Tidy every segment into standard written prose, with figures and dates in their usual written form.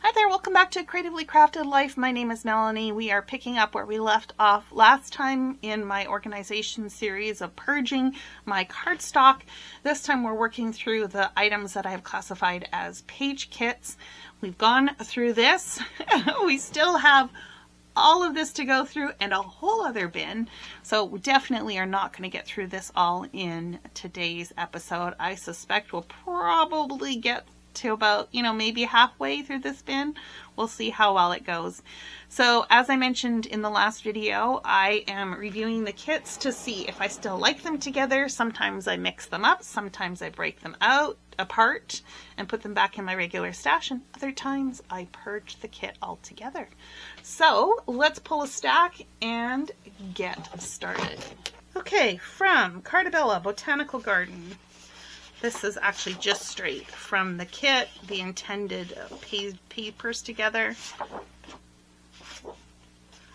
Hi there, welcome back to Creatively Crafted Life. My name is Melanie. We are picking up where we left off last time in my organization series of purging my cardstock. This time we're working through the items that I have classified as page kits. We've gone through this. We still have all of this to go through and a whole other bin. So we definitely are not going to get through this all in today's episode. I suspect we'll probably get to about, maybe halfway through this bin. We'll see how well it goes. So as I mentioned in the last video, I am reviewing the kits to see if I still like them together. Sometimes I mix them up, sometimes I break them apart and put them back in my regular stash, and other times I purge the kit altogether. So let's pull a stack and get started. Okay, from Cardabella Botanical Garden. This is actually just straight from the kit, the intended papers together.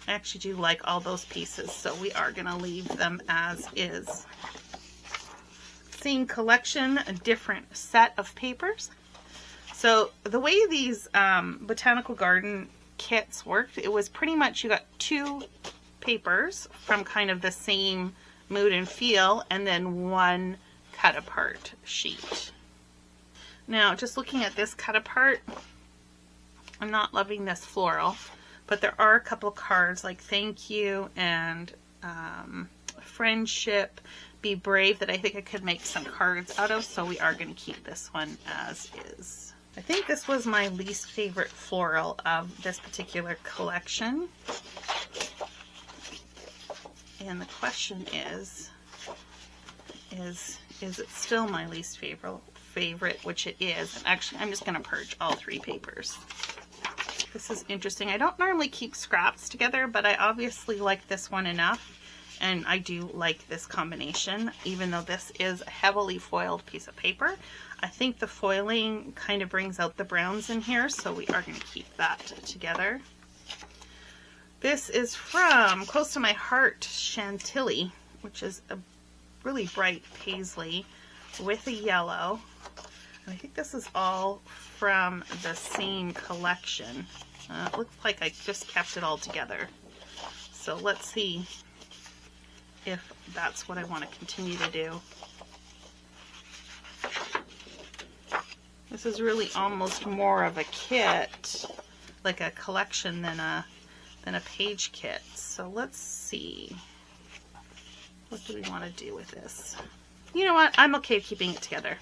I actually do like all those pieces, so we are going to leave them as is. Same collection, a different set of papers. So the way these Botanical Garden kits worked, it was pretty much you got two papers from kind of the same mood and feel, and then one cut apart sheet. Now, just looking at this cut apart, I'm not loving this floral, but there are a couple cards like thank you and friendship, be brave, that I think I could make some cards out of, so we are going to keep this one as is. I think this was my least favorite floral of this particular collection. And the question is it still my least favorite, which it is. And actually, I'm just going to purge all three papers. This is interesting. I don't normally keep scraps together, but I obviously like this one enough. And I do like this combination, even though this is a heavily foiled piece of paper. I think the foiling kind of brings out the browns in here, so we are going to keep that together. This is from Close to My Heart Chantilly, which is a really bright paisley with a yellow. And I think this is all from the same collection. It looks like I just kept it all together. So let's see if that's what I want to continue to do. This is really almost more of a kit, like a collection than a page kit. So let's see. What do we want to do with this? You know what? I'm okay keeping it together.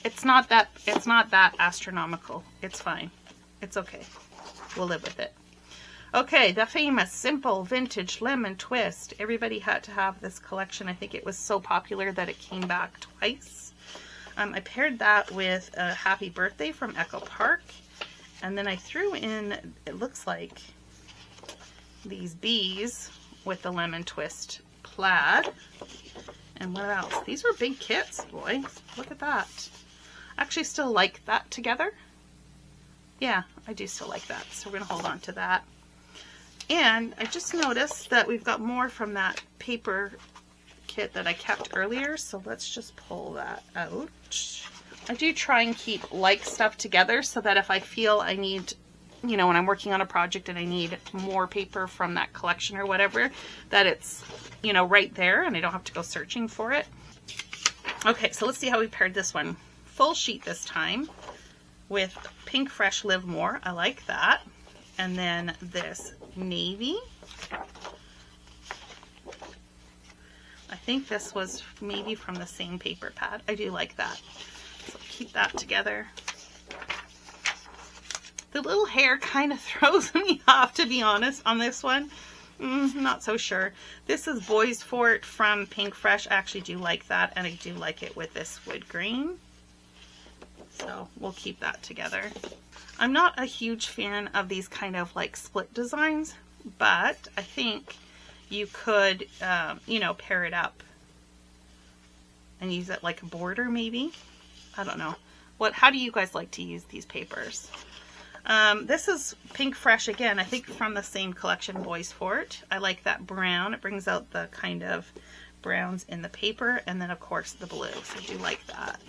It's not that astronomical. It's fine. It's okay. We'll live with it. Okay, the famous simple vintage lemon twist. Everybody had to have this collection. I think it was so popular that it came back twice. I paired that with a Happy Birthday from Echo Park. And then I threw in, it looks like, these bees with the lemon twist plaid. And what else? These were big kits, boy. Look at that. I actually still like that together. Yeah, I do still like that. So we're going to hold on to that. And I just noticed that we've got more from that paper kit that I kept earlier. So let's just pull that out. I do try and keep like stuff together so that if I feel I need, when I'm working on a project and I need more paper from that collection or whatever, that it's, right there and I don't have to go searching for it. Okay, so let's see how we paired this one. Full sheet this time with Pink Fresh Live More. I like that. And then this navy. I think this was maybe from the same paper pad. I do like that. So keep that together. The little hair kind of throws me off, to be honest, on this one. Not so sure. This is Boys Fort from Pink Fresh. I actually do like that, and I do like it with this wood grain. So we'll keep that together. I'm not a huge fan of these kind of like split designs, but I think you could, pair it up and use it like a border maybe. I don't know. How do you guys like to use these papers? This is Pink Fresh again, I think from the same collection, Boys Fort. I like that brown. It brings out the kind of browns in the paper, and then of course the blue. So I do like that.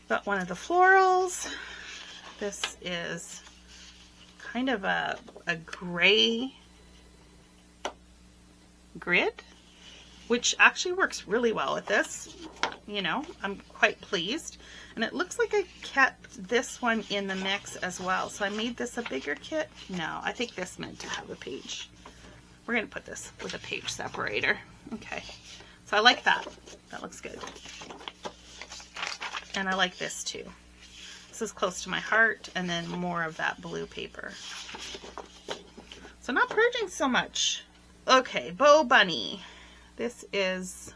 Got one of the florals. This is kind of a gray grid, which actually works really well with this. You know, I'm quite pleased. And it looks like I kept this one in the mix as well. So I made this a bigger kit. No, I think this meant to have a page. We're going to put this with a page separator. Okay. So I like that. That looks good. And I like this too. This is close to my heart, and then more of that blue paper. So not purging so much. Okay, Bow Bunny. This is,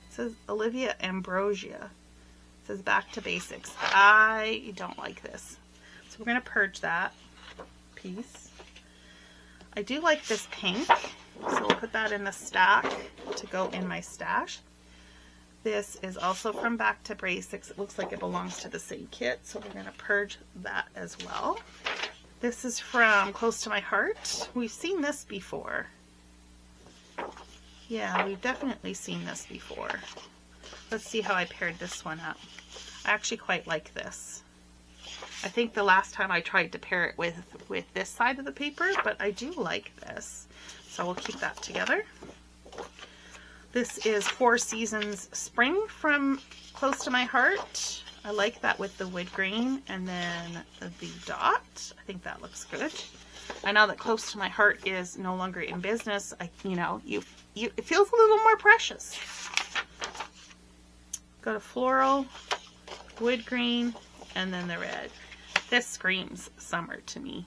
it says Olivia Ambrosia. It says Back to Basics. I don't like this. So we're going to purge that piece. I do like this pink, so we'll put that in the stack to go in my stash. This is also from Back to Basics. It looks like it belongs to the same kit, so we're going to purge that as well. This is from Close to My Heart. We've seen this before. Yeah, we've definitely seen this before. Let's see how I paired this one up. I actually quite like this. I think the last time I tried to pair it with this side of the paper, but I do like this. So we'll keep that together. This is Four Seasons Spring from Close to My Heart. I like that with the wood grain and then the dot. I think that looks good. I know that Close to My Heart is no longer in business. It feels a little more precious. Go to floral, wood green, and then the red. This screams summer to me.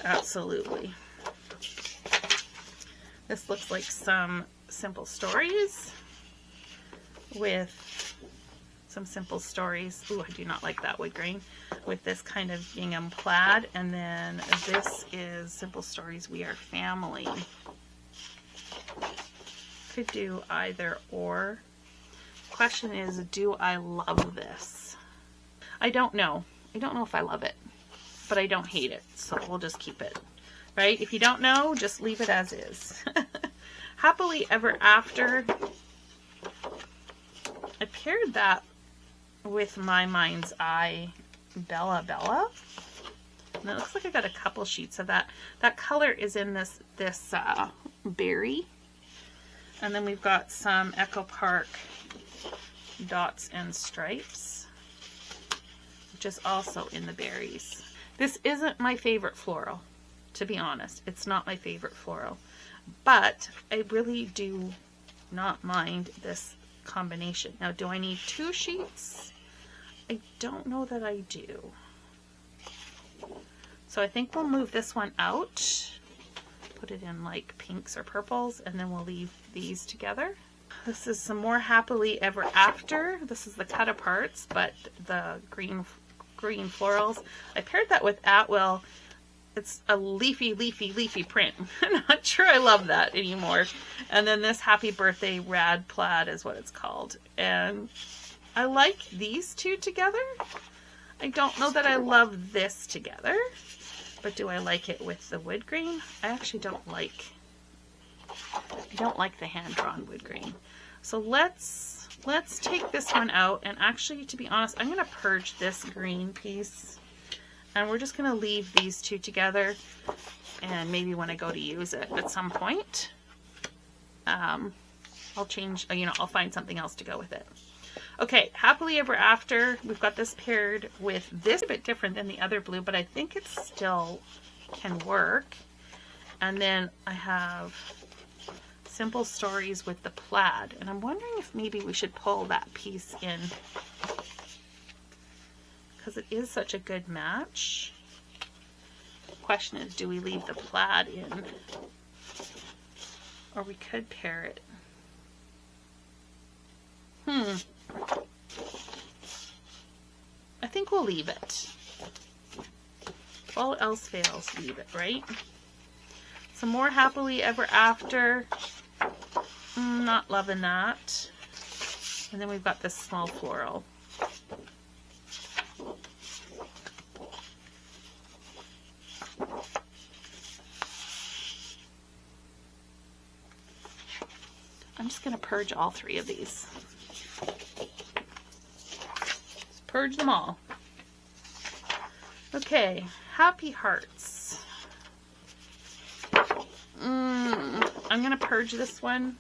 Absolutely. This looks like some Simple Stories with some Simple Stories. Ooh, I do not like that wood grain. With this kind of gingham plaid. And then this is Simple Stories We Are Family. Could do either or. Question is, do I love this? I don't know. I don't know if I love it, but I don't hate it. So we'll just keep it. Right? If you don't know, just leave it as is. Happily Ever After. I paired that with My Mind's Eye Bella Bella. And it looks like I got a couple sheets of that. That color is in this berry. And then we've got some Echo Park Dots and Stripes, which is also in the berries. This isn't my favorite floral, to be honest. It's not my favorite floral. But I really do not mind this combination. Now, do I need 2 sheets? I don't know that I do. So I think we'll move this one out, put it in like pinks or purples, and then we'll leave these together. This is some more Happily Ever After. This is the cut aparts, but the green florals. I paired that with Atwell. It's a leafy print. I'm not sure I love that anymore. And then this Happy Birthday Rad Plaid is what it's called. And I like these two together. I don't know that I love this together, but do I like it with the wood grain? I actually don't like the hand-drawn wood grain. So let's take this one out, and actually, to be honest, I'm going to purge this green piece. And we're just going to leave these two together, and maybe when I go to use it at some point, I'll change, I'll find something else to go with it. Okay, Happily Ever After, we've got this paired with this, a bit different than the other blue, but I think it still can work. And then I have Simple Stories with the plaid, and I'm wondering if maybe we should pull that piece in, because it is such a good match. The question is, do we leave the plaid in? Or we could pair it. I think we'll leave it. If all else fails, leave it, right? Some more Happily Ever After. Not loving that. And then we've got this small floral. I'm just going to purge all 3 of these. Just purge them all. Okay, happy hearts. I'm gonna purge this one.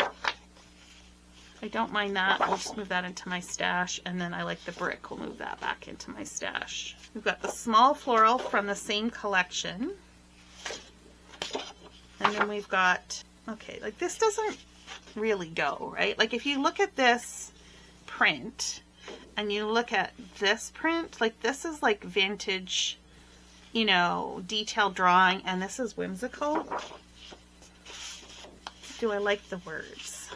I don't mind that. I'll just move that into my stash, and then I like the brick. We'll move that back into my stash. We've got the small floral from the same collection. And then we've got, okay, like this doesn't really go, right? Like if you look at this print and you look at this print, like this is like vintage, you know, detailed drawing, and this is whimsical. Do I like the words?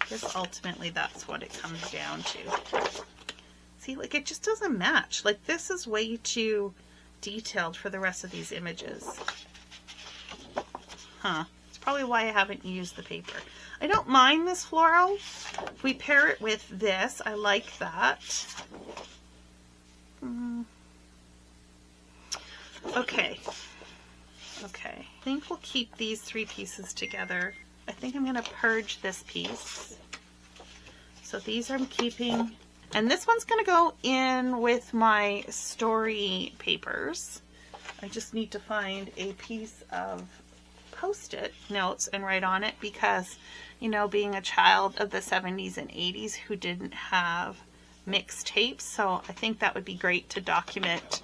I guess ultimately that's what it comes down to. See, like it just doesn't match. Like this is way too detailed for the rest of these images. Huh. It's probably why I haven't used the paper. I don't mind this floral. If we pair it with this, I like that. Okay. Okay. I think we'll keep these three pieces together. I think I'm going to purge this piece. So these I'm keeping. And this one's going to go in with my story papers. I just need to find a piece of Post-it notes and write on it because, you know, being a child of the 70s and 80s who didn't have mixtapes, so I think that would be great to document,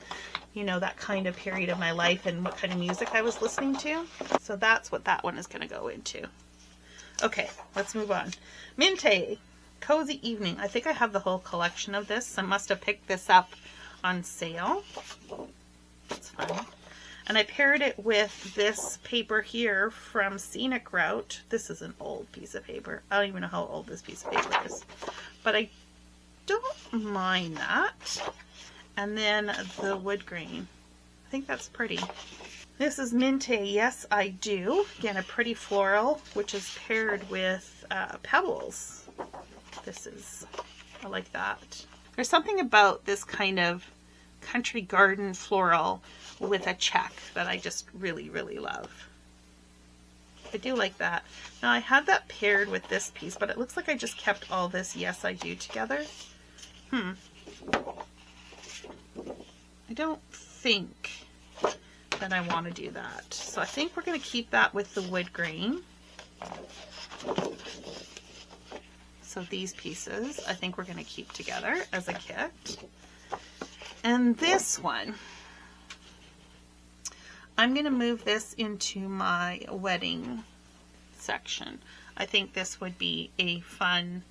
you know, that kind of period of my life and what kind of music I was listening to. So that's what that one is going to go into. Okay, let's move on. Minte, Cozy Evening. I think I have the whole collection of this. I must have picked this up on sale. That's fine. And I paired it with this paper here from Scenic Route. This is an old piece of paper. I don't even know how old this piece of paper is. But I don't mind that. And then the wood grain. I think that's pretty. This is Minte, Yes I Do. Again, a pretty floral, which is paired with pebbles. I like that. There's something about this kind of country garden floral with a check that I just really, really love. I do like that. Now I had that paired with this piece, but it looks like I just kept all this Yes I Do together. I don't think that I want to do that. So I think we're going to keep that with the wood grain. So these pieces I think we're going to keep together as a kit. And this one, I'm going to move this into my wedding section. I think this would be a fun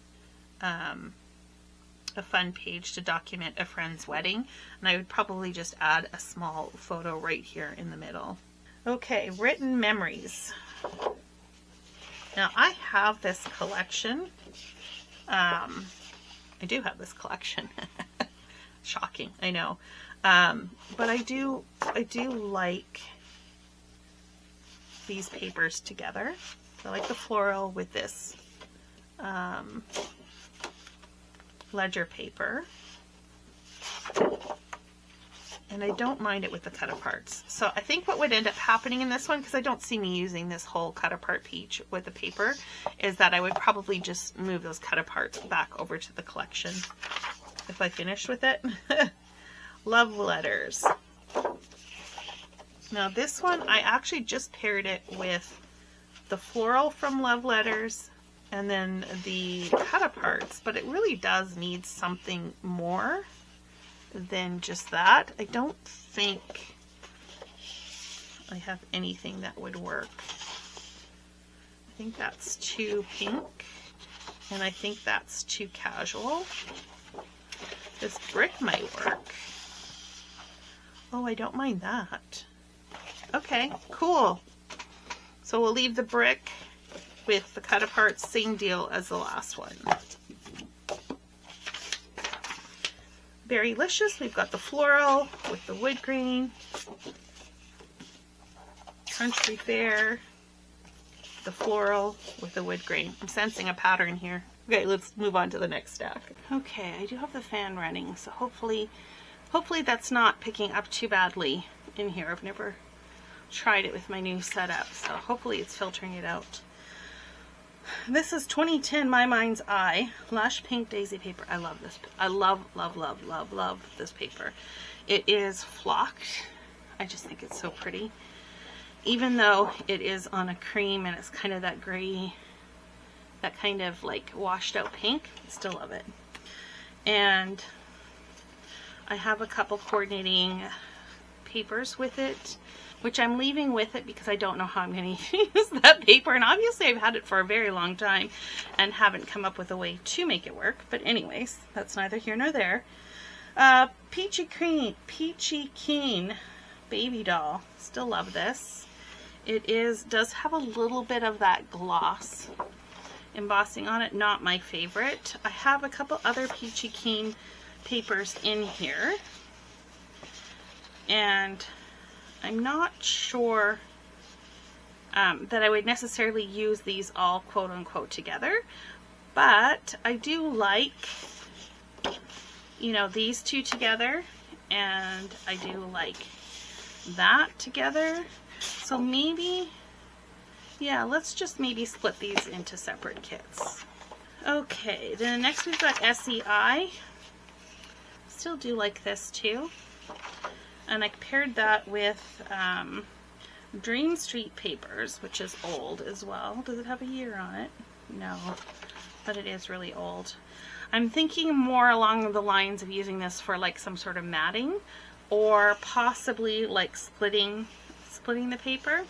page to document a friend's wedding. And I would probably just add a small photo right here in the middle. Okay, written memories. Now I have this collection. I do have this collection. Shocking, I know. But I do like these papers together. I like the floral with this ledger paper. And I don't mind it with the cut aparts. So I think what would end up happening in this one, because I don't see me using this whole cut apart page with the paper, is that I would probably just move those cut aparts back over to the collection if I finished with it. Love letters. Now this one, I actually just paired it with the floral from Love Letters and then the cut aparts, but it really does need something more than just that. I don't think I have anything that would work. I think that's too pink, and I think that's too casual. This brick might work. Oh, I don't mind that. Okay, cool. So we'll leave the brick with the cut apart, same deal as the last one. Berrylicious, we've got the floral with the wood grain. Country Fair, the floral with the wood grain. I'm sensing a pattern here. Okay, let's move on to the next stack. Okay, I do have the fan running, so hopefully that's not picking up too badly in here. I've never tried it with my new setup, so hopefully it's filtering it out. This is 2010 My Mind's Eye Lush Pink Daisy paper. I love this. I love this paper. It is flocked. I just think it's so pretty. Even though it is on a cream and it's kind of that gray, that kind of like washed out pink, I still love it. And I have a couple coordinating papers with it, which I'm leaving with it because I don't know how I'm going to use that paper. And obviously I've had it for a very long time and haven't come up with a way to make it work. But anyways, that's neither here nor there. Peachy Keen baby doll. Still love this. It does have a little bit of that gloss embossing on it. Not my favorite. I have a couple other Peachy Keen papers in here. And I'm not sure that I would necessarily use these all quote unquote together, but I do like, you know, these two together, and I do like that together. So maybe, yeah, let's just maybe split these into separate kits. Okay, then next we've got SEI. Still do like this too. And I paired that with Dream Street Papers, which is old as well. Does it have a year on it? No, but it is really old. I'm thinking more along the lines of using this for like some sort of matting, or possibly like splitting the paper.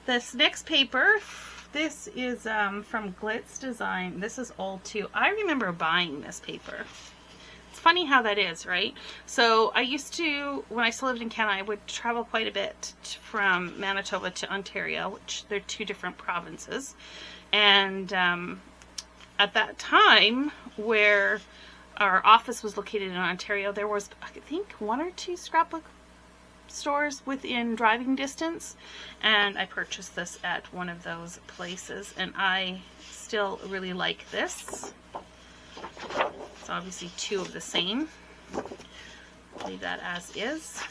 This next paper, this is from Glitz Design. This is old too. I remember buying this paper. Funny how that is, right? So I used to, when I still lived in Canada, I would travel quite a bit from Manitoba to Ontario, which they're two different provinces. And at that time, where our office was located in Ontario, there was, I think, 1 or 2 scrapbook stores within driving distance. And I purchased this at one of those places, and I still really like this. It's obviously 2 of the same. Leave that as is.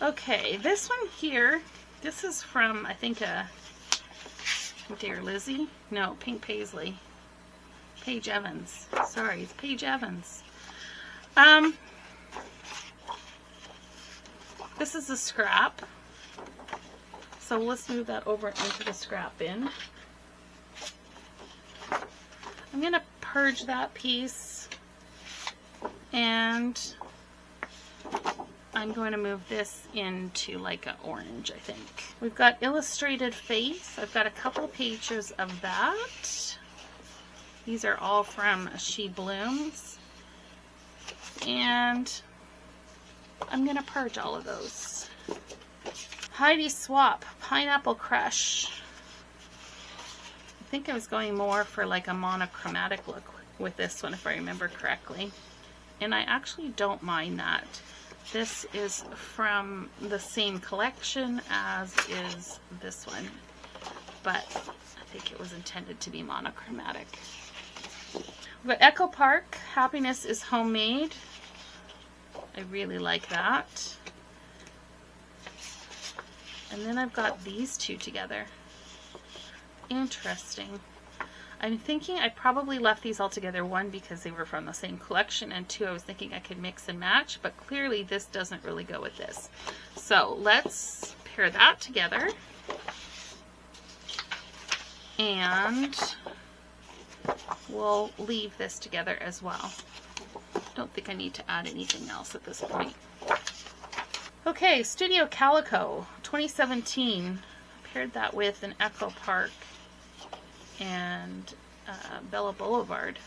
Okay, this one here, this is from, I think, Dear Lizzie? No, Pink Paisley. Paige Evans. Sorry, it's Paige Evans. This is a scrap. So let's move that over into the scrap bin. I'm going to purge that piece, and I'm going to move this into like an orange, I think. We've got Illustrated Face. I've got a couple pages of that. These are all from She Blooms. And I'm going to purge all of those. Heidi Swap, Pineapple Crush. I think I was going more for like a monochromatic look with this one, if I remember correctly. And I actually don't mind that. This is from the same collection as is this one, but I think it was intended to be monochromatic. We've got Echo Park, Happiness is Homemade. I really like that. And then I've got these two together. Interesting. I'm thinking I probably left these all together, 1, because they were from the same collection, and 2, I was thinking I could mix and match, but clearly this doesn't really go with this. So let's pair that together. And we'll leave this together as well. Don't think I need to add anything else at this point. Okay, Studio Calico 2017. Paired that with an Echo Park and Bella Boulevard.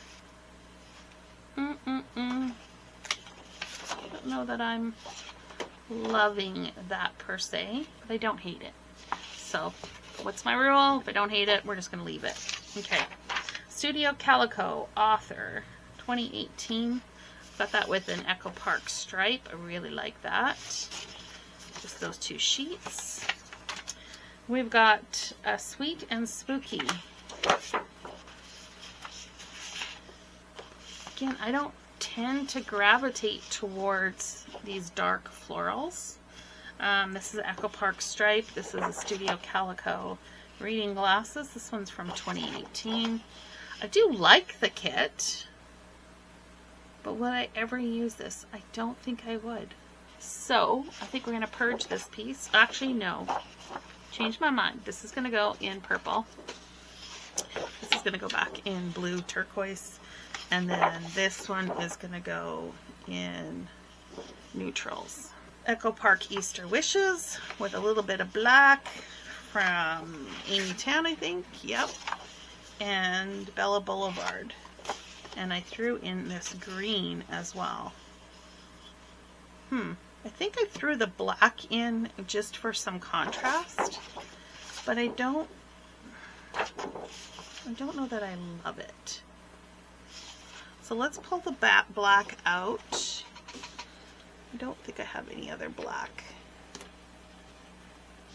I don't know that I'm loving that per se, but I don't hate it. So what's my rule? If I don't hate it, we're just going to leave it. Okay. Studio Calico, Author 2018. Got that with an Echo Park stripe. I really like that. Just those 2 sheets. We've got Sweet and Spooky. Again, I don't tend to gravitate towards these dark florals. This is an Echo Park stripe. This is a Studio Calico Reading glasses. This one's from 2018. I do like the kit, but would I ever use this? I don't think I would. So I think we're going to purge this piece. Actually, no. Change my mind. This is going to go in purple. This is going to go back in blue turquoise. And then this one is going to go in neutrals. Echo Park Easter Wishes with a little bit of black from Amy Tan, I think. Yep. And Bella Boulevard. And I threw in this green as well. I think I threw the black in just for some contrast, but I don't know that I love it. So let's pull the black out. I don't think I have any other black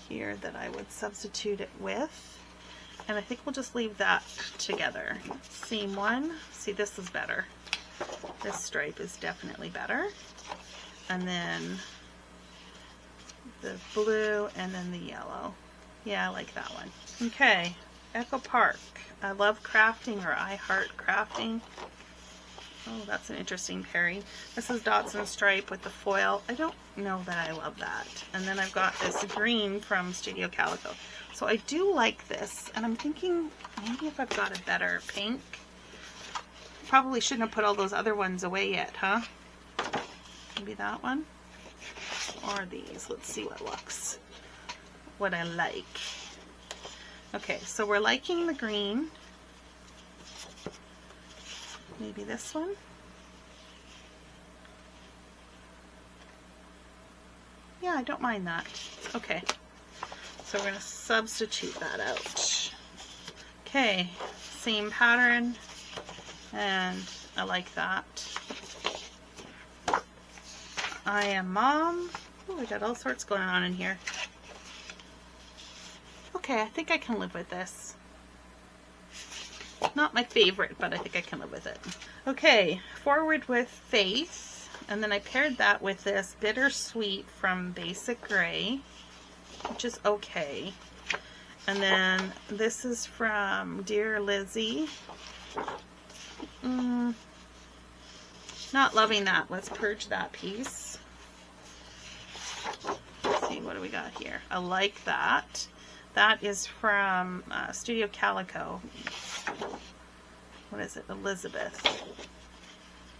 here that I would substitute it with. And I think we'll just leave that together. Seam one. See, this is better. This stripe is definitely better. And then the blue and then the yellow. Yeah, I like that one. Okay, Echo Park. I love crafting, or I heart crafting. Oh, that's an interesting pairing. This is Dots and Stripe with the foil. I don't know that I love that. And then I've got this green from Studio Calico. So I do like this, and I'm thinking maybe if I've got a better pink. Probably shouldn't have put all those other ones away yet, huh? Maybe that one or these. Let's see what I like. Okay, so we're liking the green. Maybe this one. Yeah, I don't mind that. Okay, so we're going to substitute that out. Okay, same pattern, and I like that. I Am Mom. Oh, we got all sorts going on in here. Okay, I think I can live with this. Not my favorite, but I think I can live with it. Okay, Forward with Faith. And then I paired that with this Bittersweet from Basic Gray, which is okay. And then this is from Dear Lizzie. Not loving that. Let's purge that piece. Let's see, what do we got here? I like that. That is from Studio Calico. What is it? Elizabeth.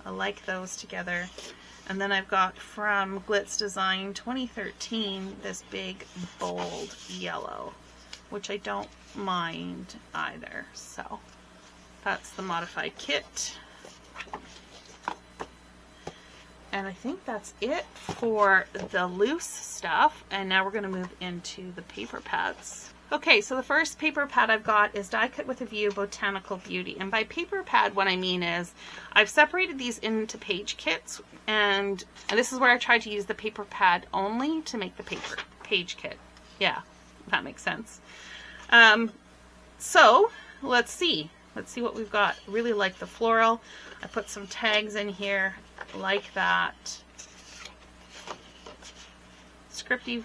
I like those together. And then I've got from Glitz Design 2013 this big bold yellow, which I don't mind either. So that's the modified kit. And I think that's it for the loose stuff. And now we're going to move into the paper pads. Okay, so the first paper pad I've got is Die Cut with a View Botanical Beauty. And by paper pad, what I mean is I've separated these into page kits. And this is where I tried to use the paper pad only to make the page kit. Yeah, that makes sense. So let's see. Let's see what we've got. Really like the floral. I put some tags in here like that. Scripty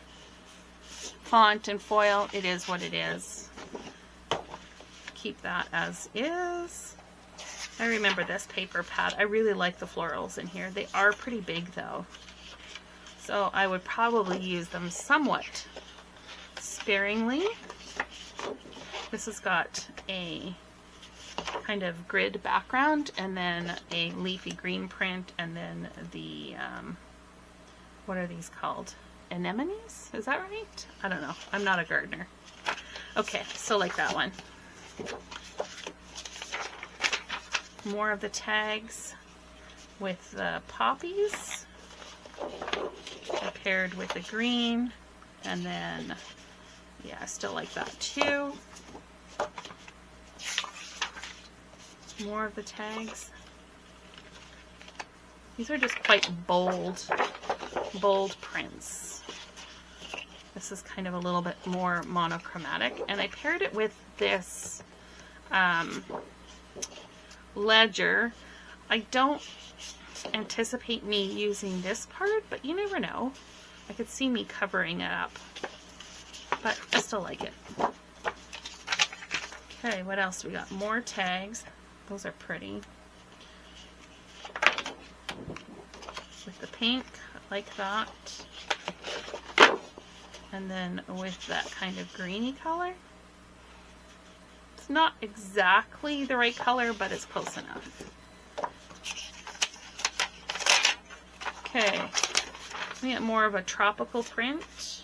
font and foil. It is what it is. Keep that as is. I remember this paper pad. I really like the florals in here. They are pretty big though. So I would probably use them somewhat sparingly. This has got a kind of grid background and then a leafy green print and then the what are these called? Anemones? Is that right? I don't know. I'm not a gardener. Okay, so like that one. More of the tags with the poppies. I paired with the green and then yeah, I still like that too. More of the tags. These are just quite bold prints. This is kind of a little bit more monochromatic, and I paired it with this ledger. I don't anticipate me using this part, but you never know. I could see me covering it up, but I still like it. Okay, what else? We got more tags. Those are pretty. With the pink, I like that. And then with that kind of greeny color. It's not exactly the right color, but it's close enough. Okay, we get more of a tropical print,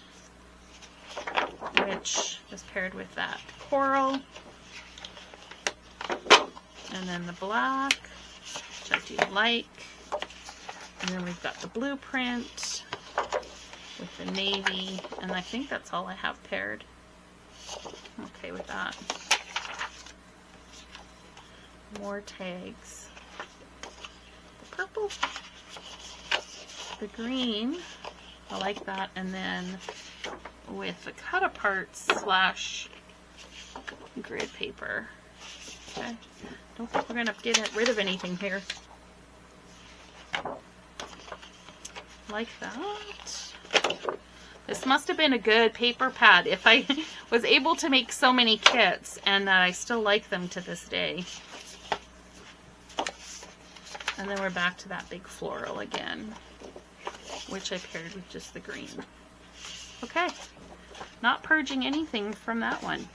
which is paired with that coral. And then the black, which I do like. And then we've got the blue print with the navy, and I think that's all I have paired. I'm okay with that. More tags. The purple, the green, I like that, and then with the cut apart slash grid paper. Okay, don't think we're gonna get rid of anything here. Like that. This must have been a good paper pad if I was able to make so many kits and that I still like them to this day. And then we're back to that big floral again, which I paired with just the green. Okay, not purging anything from that one.